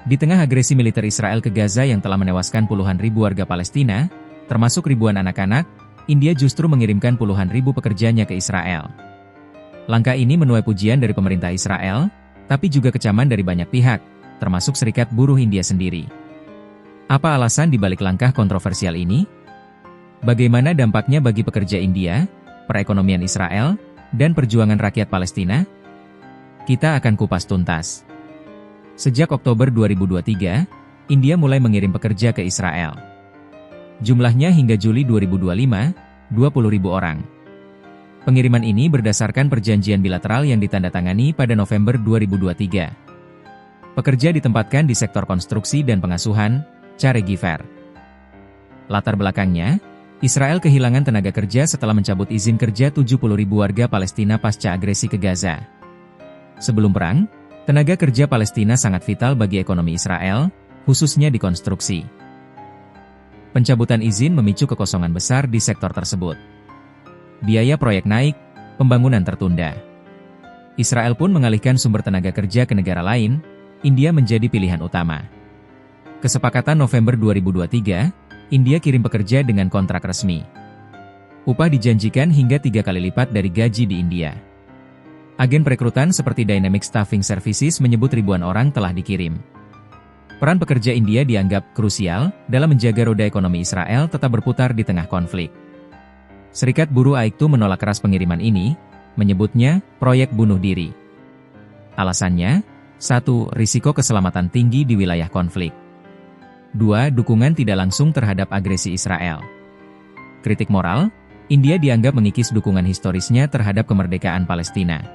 Di tengah agresi militer Israel ke Gaza yang telah menewaskan puluhan ribu warga Palestina, termasuk ribuan anak-anak, India justru mengirimkan puluhan ribu pekerjanya ke Israel. Langkah ini menuai pujian dari pemerintah Israel, tapi juga kecaman dari banyak pihak, termasuk Serikat Buruh India sendiri. Apa alasan dibalik langkah kontroversial ini? Bagaimana dampaknya bagi pekerja India, perekonomian Israel, dan perjuangan rakyat Palestina? Kita akan kupas tuntas. Sejak Oktober 2023, India mulai mengirim pekerja ke Israel. Jumlahnya hingga Juli 2025, 20.000 orang. Pengiriman ini berdasarkan perjanjian bilateral yang ditandatangani pada November 2023. Pekerja ditempatkan di sektor konstruksi dan pengasuhan, caregiver. Latar belakangnya, Israel kehilangan tenaga kerja setelah mencabut izin kerja 70.000 warga Palestina pasca agresi ke Gaza. Sebelum perang, tenaga kerja Palestina sangat vital bagi ekonomi Israel, khususnya di konstruksi. Pencabutan izin memicu kekosongan besar di sektor tersebut. Biaya proyek naik, pembangunan tertunda. Israel pun mengalihkan sumber tenaga kerja ke negara lain, India menjadi pilihan utama. Kesepakatan November 2023, India kirim pekerja dengan kontrak resmi. Upah dijanjikan hingga 3 kali lipat dari gaji di India. Agen perekrutan seperti Dynamic Staffing Services menyebut ribuan orang telah dikirim. Peran pekerja India dianggap krusial dalam menjaga roda ekonomi Israel tetap berputar di tengah konflik. Serikat Buruh AIKTU menolak keras pengiriman ini, menyebutnya proyek bunuh diri. Alasannya, 1. Risiko keselamatan tinggi di wilayah konflik. 2. Dukungan tidak langsung terhadap agresi Israel. Kritik moral, India dianggap mengikis dukungan historisnya terhadap kemerdekaan Palestina.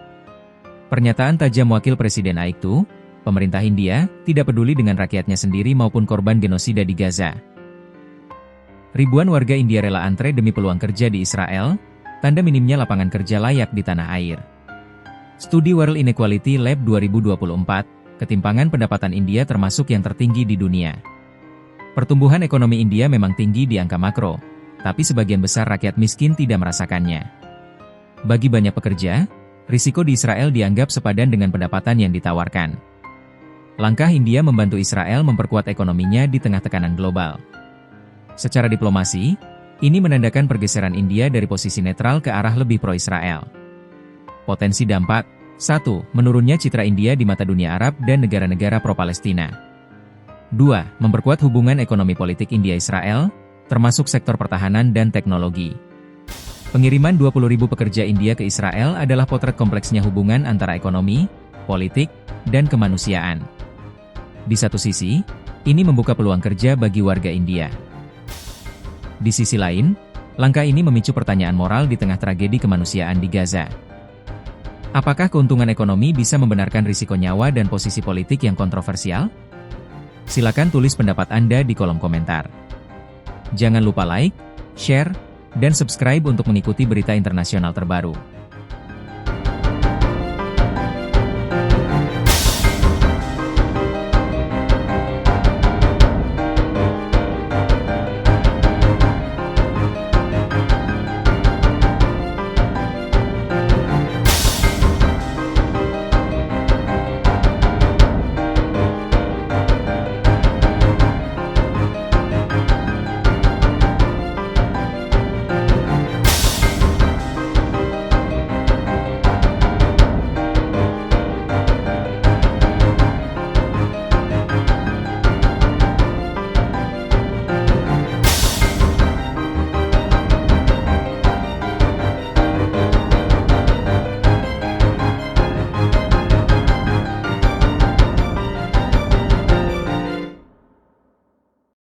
Pernyataan tajam Wakil Presiden AIKTU, pemerintah India tidak peduli dengan rakyatnya sendiri maupun korban genosida di Gaza. Ribuan warga India rela antre demi peluang kerja di Israel, tanda minimnya lapangan kerja layak di tanah air. Studi World Inequality Lab 2024, ketimpangan pendapatan India termasuk yang tertinggi di dunia. Pertumbuhan ekonomi India memang tinggi di angka makro, tapi sebagian besar rakyat miskin tidak merasakannya. Bagi banyak pekerja, risiko di Israel dianggap sepadan dengan pendapatan yang ditawarkan. Langkah India membantu Israel memperkuat ekonominya di tengah tekanan global. Secara diplomasi, ini menandakan pergeseran India dari posisi netral ke arah lebih pro-Israel. Potensi dampak, 1. Menurunnya citra India di mata dunia Arab dan negara-negara pro-Palestina. 2. Memperkuat hubungan ekonomi politik India-Israel, termasuk sektor pertahanan dan teknologi. Pengiriman 20.000 pekerja India ke Israel adalah potret kompleksnya hubungan antara ekonomi, politik, dan kemanusiaan. Di satu sisi, ini membuka peluang kerja bagi warga India. Di sisi lain, langkah ini memicu pertanyaan moral di tengah tragedi kemanusiaan di Gaza. Apakah keuntungan ekonomi bisa membenarkan risiko nyawa dan posisi politik yang kontroversial? Silakan tulis pendapat Anda di kolom komentar. Jangan lupa like, share, dan subscribe untuk mengikuti berita internasional terbaru.